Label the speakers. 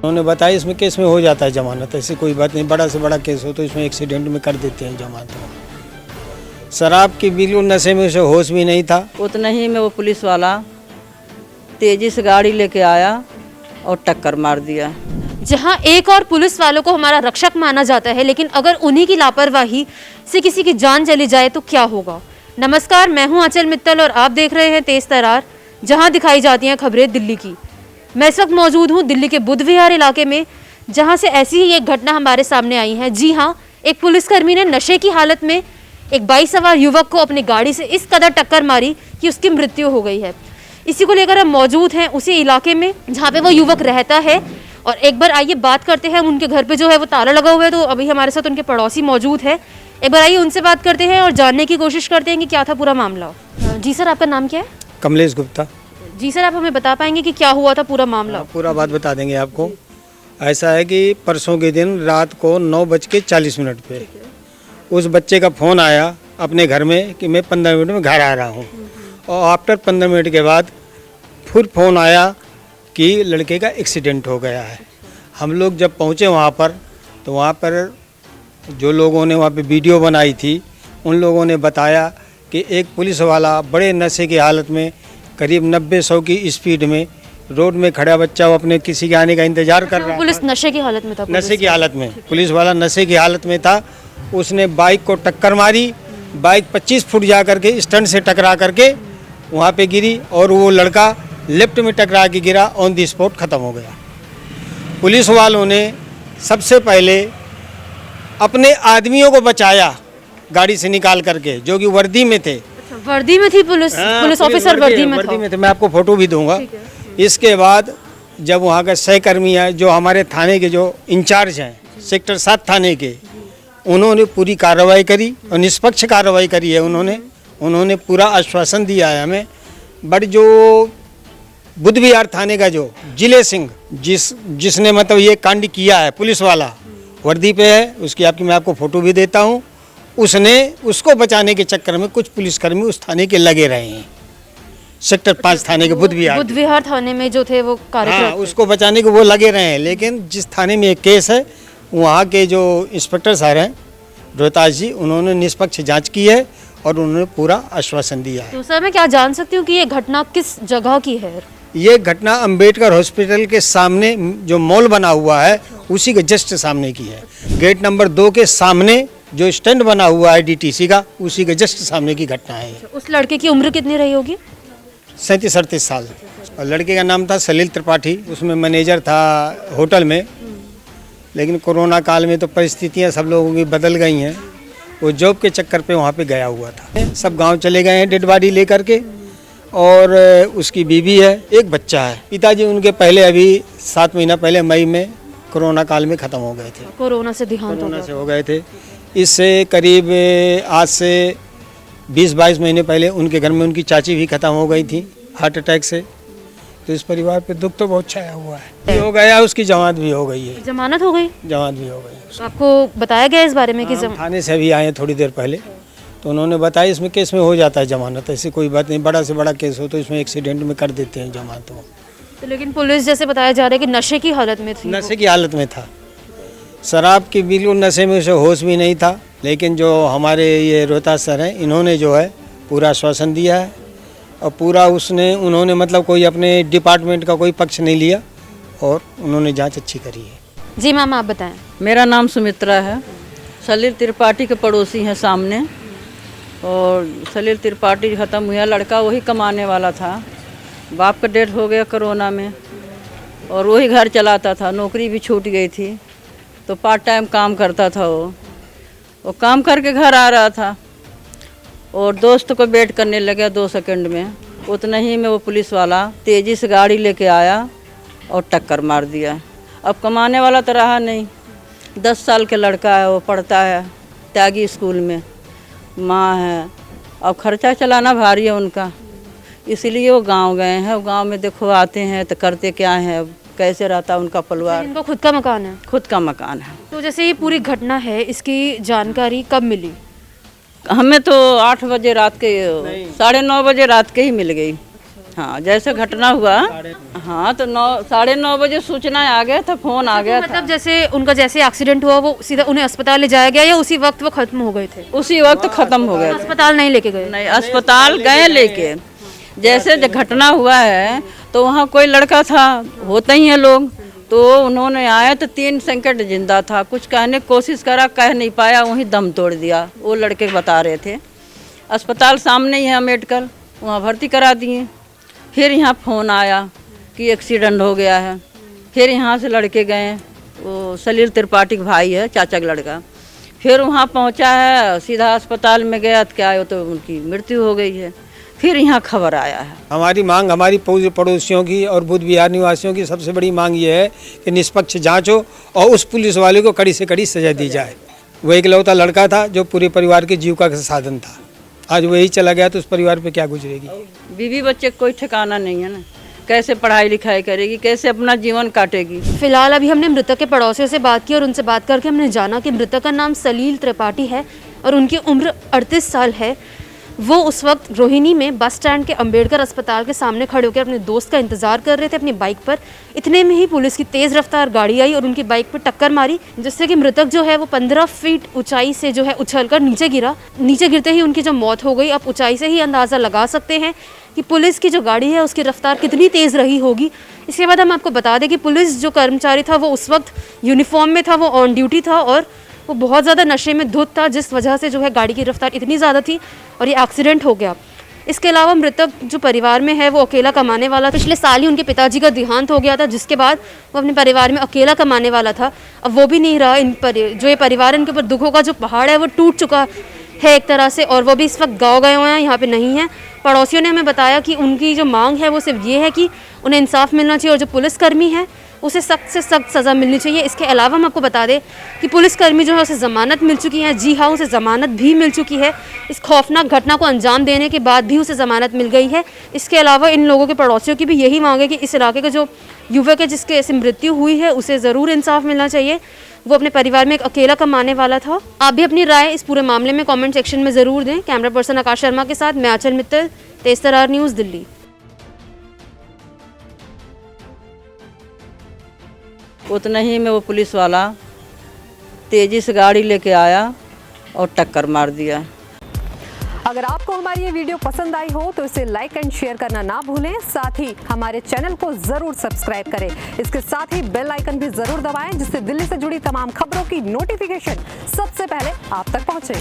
Speaker 1: उन्होंने बताया इसमें केस में हो जाता है जमानत, ऐसी कोई बात नहीं, बड़ा से बड़ा केस हो तो इसमें एक्सीडेंट में कर देते हैं जमानत। शराब की बिल्कुल नशे में उसे होश भी नहीं था।
Speaker 2: उतना ही में वो पुलिस वाला तेजी से गाड़ी लेके आया और टक्कर मार दिया।
Speaker 3: जहां एक और पुलिस वालों को हमारा रक्षक माना जाता है, लेकिन अगर उन्हीं की लापरवाही से किसी की जान चली जाए तो क्या होगा। नमस्कार, मैं हूं आंचल मित्तल और आप देख रहे हैं तेज तरार, जहां दिखाई जाती हैं खबरें दिल्ली की। मैं इस वक्त मौजूद हूं दिल्ली के बुद्ध विहार इलाके में, जहां से ऐसी ही एक घटना हमारे सामने आई है। जी हाँ, एक पुलिसकर्मी ने नशे की हालत में एक बाइक सवार युवक को अपनी गाड़ी से इस कदर टक्कर मारी कि उसकी मृत्यु हो गई है। इसी को लेकर हम मौजूद हैं उसी इलाके में जहाँ पे वो युवक रहता है। और एक बार आइए बात करते हैं, उनके घर पे जो है वो ताला लगा हुआ है, तो अभी हमारे साथ उनके पड़ोसी मौजूद है। एक बार आइए उनसे बात करते हैं और जानने की कोशिश करते हैं कि क्या था पूरा मामला। जी सर, आपका नाम क्या है?
Speaker 1: कमलेश गुप्ता।
Speaker 3: जी सर, आप हमें बता पाएंगे कि क्या हुआ था पूरा मामला?
Speaker 1: पूरा बात बता देंगे आपको। ऐसा है कि परसों के दिन रात को 9:40 पे उस बच्चे का फ़ोन आया अपने घर में कि मैं 15 मिनट में घर आ रहा हूँ, और आफ्टर 15 मिनट के बाद फिर फ़ोन आया कि लड़के का एक्सीडेंट हो गया है। हम लोग जब पहुँचे वहाँ पर, तो वहाँ पर जो लोगों ने वहाँ पे वीडियो बनाई थी, उन लोगों ने बताया कि एक पुलिस वाला बड़े नशे की हालत में करीब 90-100 की स्पीड में रोड में खड़ा बच्चा वो अपने किसी के आने का इंतजार कर रहा
Speaker 3: पुलिस नशे की हालत में था?
Speaker 1: नशे की हालत में पुलिस वाला नशे की हालत में था। उसने बाइक को टक्कर मारी, बाइक 25 फुट जा करके स्टंट से टकरा करके वहाँ पे गिरी, और वो लड़का लेफ्ट में टकरा के गिरा, ऑन दी स्पॉट ख़त्म हो गया। पुलिस वालों ने सबसे पहले अपने आदमियों को बचाया गाड़ी से निकाल करके, जो कि वर्दी में थे।
Speaker 3: वर्दी में थी पुलिस ऑफिसर वर्दी में थे।
Speaker 1: मैं आपको फोटो भी दूंगा। इसके बाद जब वहाँ का सहकर्मी है, जो हमारे थाने के जो इंचार्ज हैं सेक्टर 7 थाने के, उन्होंने पूरी कार्रवाई करी और निष्पक्ष कार्रवाई करी है। उन्होंने पूरा आश्वासन दिया है हमें। बट जो बुद्ध विहार थाने का जो जिले सिंह जिसने मतलब ये कांड किया है, पुलिस वाला वर्दी पे है, उसकी मैं आपको फोटो भी देता हूँ। उसको बचाने के चक्कर में कुछ पुलिसकर्मी उस थाने के लगे रहे हैं, सेक्टर 5 थाने के बुद्ध विहार
Speaker 3: थाने में जो थे वो कार्यरत।
Speaker 1: हाँ, उसको बचाने को वो लगे रहे हैं। लेकिन जिस थाने में एक केस है, वहाँ के जो इंस्पेक्टर साहब हैं रोहतास जी, उन्होंने निष्पक्ष जांच की है और उन्होंने पूरा आश्वासन दिया है।
Speaker 3: तो सर, मैं क्या जान सकती हूँ कि ये घटना किस जगह की है?
Speaker 1: ये घटना अंबेडकर हॉस्पिटल के सामने जो मॉल बना हुआ है, उसी के जस्ट सामने की है। गेट नंबर 2 के सामने जो स्टैंड बना हुआ है DTC का, उसी के जस्ट सामने की घटना है।
Speaker 3: उस लड़के की उम्र कितनी रही होगी?
Speaker 1: 37-38 साल। और लड़के का नाम था सलील त्रिपाठी, उसमें मैनेजर था होटल में। लेकिन कोरोना काल में तो परिस्थितियां सब लोगों की बदल गई हैं। वो जॉब के चक्कर पे वहाँ पे गया हुआ था। सब गांव चले गए हैं डेड बॉडी लेकर के, और उसकी बीवी है, एक बच्चा है। पिताजी उनके पहले अभी 7 महीना पहले मई में कोरोना काल में ख़त्म हो गए थे।
Speaker 3: कोरोना से देहांत
Speaker 1: हो गए थे। इससे करीब आज से 20-22 महीने पहले उनके घर में उनकी चाची भी ख़त्म हो गई थी हार्ट अटैक से। तो इस परिवार पे दुख तो बहुत छाया हुआ है। हो गया, उसकी जमानत भी हो गई है।
Speaker 3: जमानत हो गई?
Speaker 1: जमानत भी हो गई।
Speaker 3: तो आपको बताया गया इस बारे में कि
Speaker 1: थाने से अभी आए थोड़ी देर पहले, तो उन्होंने बताया इसमें केस में हो जाता है जमानत, ऐसी कोई बात नहीं, बड़ा से बड़ा केस हो तो इसमें एक्सीडेंट में कर देते हैं जमानत हो।
Speaker 3: तो लेकिन पुलिस जैसे बताया जा रहा है कि नशे की हालत में थी।
Speaker 1: नशे की हालत में था, शराब की बिल्कुल नशे में उसे होश भी नहीं था। लेकिन जो हमारे ये रोहतास सर हैं, इन्होंने जो है पूरा आश्वासन दिया है, और पूरा उन्होंने मतलब कोई अपने डिपार्टमेंट का कोई पक्ष नहीं लिया, और उन्होंने जांच अच्छी करी है।
Speaker 3: जी मैम, आप बताएं।
Speaker 2: मेरा नाम सुमित्रा है, सलील त्रिपाठी के पड़ोसी हैं सामने। और सलील त्रिपाठी ख़त्म हुआ, लड़का वही कमाने वाला था। बाप का डेथ हो गया कोरोना में, और वही घर चलाता था, नौकरी भी छूट गई थी, तो पार्ट टाइम काम करता था। वो काम करके घर आ रहा था, और दोस्त को वेट करने लगा 2 सेकंड में। उतना ही में वो पुलिस वाला तेज़ी से गाड़ी लेके आया और टक्कर मार दिया। अब कमाने वाला तो रहा नहीं, 10 साल के लड़का है, वो पढ़ता है त्यागी स्कूल में, माँ है, अब खर्चा चलाना भारी है उनका, इसलिए वो गांव गए हैं। वो गांव में देखो आते हैं तो करते क्या है, कैसे रहता उनका परिवार।
Speaker 3: इनको खुद का मकान है?
Speaker 2: खुद का मकान है।
Speaker 3: तो जैसे ये पूरी घटना है, इसकी जानकारी कब मिली?
Speaker 2: हमें तो 8 बजे रात के 9:30 बजे रात के ही मिल गई। हाँ जैसे घटना हुआ, हाँ तो 9:30 बजे सूचना आ गया था, फोन आ गया था।
Speaker 3: मतलब जैसे उनका जैसे एक्सीडेंट हुआ वो सीधा उन्हें अस्पताल ले जाया गया या उसी वक्त वो खत्म हो गए थे?
Speaker 2: उसी वक्त खत्म हो गया था।
Speaker 3: अस्पताल नहीं लेके गए?
Speaker 2: नहीं, अस्पताल गए लेके। जैसे घटना हुआ है तो वहाँ कोई लड़का था, होते ही हैं लोग, तो उन्होंने आया तो 3 सेकंड जिंदा था, कुछ कहने की कोशिश करा, कह नहीं पाया, वहीं दम तोड़ दिया। वो लड़के बता रहे थे। अस्पताल सामने ही है मेडिकल, वहाँ भर्ती करा दिए। फिर यहाँ फ़ोन आया कि एक्सीडेंट हो गया है। फिर यहाँ से लड़के गए, वो सलील त्रिपाठी का भाई है, चाचा का लड़का। फिर वहाँ पहुँचा है, सीधा अस्पताल में गया तो क्या है, तो उनकी मृत्यु हो गई है। फिर यहाँ खबर आया है।
Speaker 1: हमारी मांग, हमारी पड़ोसियों की और बुद्ध विहार निवासियों की सबसे बड़ी मांग ये है कि निष्पक्ष जांच हो और उस पुलिस वाले को कड़ी से कड़ी सजा दी जाए। वो इकलौता लड़का था जो पूरे परिवार के जीविका का साधन था। आज वही चला गया तो उस परिवार पे क्या गुजरेगी?
Speaker 2: बीवी बच्चे का कोई ठिकाना नहीं है ना, कैसे पढ़ाई लिखाई करेगी, कैसे अपना जीवन काटेगी।
Speaker 3: फिलहाल अभी हमने मृतक के पड़ोसियों से बात की और उनसे बात करके हमने जाना कि मृतक का नाम सलील त्रिपाठी है और उनकी उम्र 38 साल है। वो उस वक्त रोहिणी में बस स्टैंड के अंबेडकर अस्पताल के सामने खड़े होकर अपने दोस्त का इंतजार कर रहे थे अपनी बाइक पर। इतने में ही पुलिस की तेज़ रफ्तार गाड़ी आई और उनकी बाइक पर टक्कर मारी, जिससे कि मृतक जो है वो 15 फीट ऊंचाई से जो है उछलकर नीचे गिरा। नीचे गिरते ही उनकी जो मौत हो गई। अब ऊंचाई से ही अंदाज़ा लगा सकते हैं कि पुलिस की जो गाड़ी है उसकी रफ्तार कितनी तेज़ रही होगी। इसके बाद हम आपको बता दें कि पुलिस जो कर्मचारी था वो उस वक्त यूनिफॉर्म में था, वो ऑन ड्यूटी था और वो बहुत ज़्यादा नशे में धुत था, जिस वजह से जो है गाड़ी की रफ्तार इतनी ज़्यादा थी और ये एक्सीडेंट हो गया। इसके अलावा मृतक जो परिवार में है वो अकेला कमाने वाला। पिछले साल ही उनके पिताजी का देहांत हो गया था, जिसके बाद वो अपने परिवार में अकेला कमाने वाला था। अब वो भी नहीं रहा। जो ये परिवार है इनके ऊपर दुखों का जो पहाड़ है वो टूट चुका है एक तरह से, और वो भी इस वक्त गाँव गए हुए हैं, यहाँ पे नहीं है। पड़ोसियों ने हमें बताया कि उनकी जो मांग है वो सिर्फ ये है कि उन्हें इंसाफ मिलना चाहिए और जो पुलिसकर्मी है उसे सख्त से सख्त सज़ा मिलनी चाहिए। इसके अलावा हम आपको बता दें कि पुलिसकर्मी जो है उसे ज़मानत मिल चुकी है। जी हाँ, उसे ज़मानत भी मिल चुकी है। इस खौफनाक घटना को अंजाम देने के बाद भी उसे ज़मानत मिल गई है। इसके अलावा इन लोगों के पड़ोसियों की भी यही मांग है कि इस इलाके का जो युवक है जिसके ऐसे मृत्यु हुई है उसे ज़रूर इंसाफ मिलना चाहिए। वो अपने परिवार में एक अकेला कमाने वाला था। आप भी अपनी राय इस पूरे मामले में कमेंट सेक्शन में ज़रूर दें। कैमरा पर्सन आकाश शर्मा के साथ मैं आंचल मित्तल, तेज तरार न्यूज़, दिल्ली।
Speaker 2: उतना ही में वो पुलिस वाला तेजी से गाड़ी लेके आया और टक्कर मार दिया।
Speaker 4: अगर आपको हमारी ये वीडियो पसंद आई हो तो इसे लाइक एंड शेयर करना ना भूलें। साथ ही हमारे चैनल को जरूर सब्सक्राइब करें। इसके साथ ही बेल आइकन भी जरूर दबाएं, जिससे दिल्ली से जुड़ी तमाम खबरों की नोटिफिकेशन सबसे पहले आप तक पहुंचे।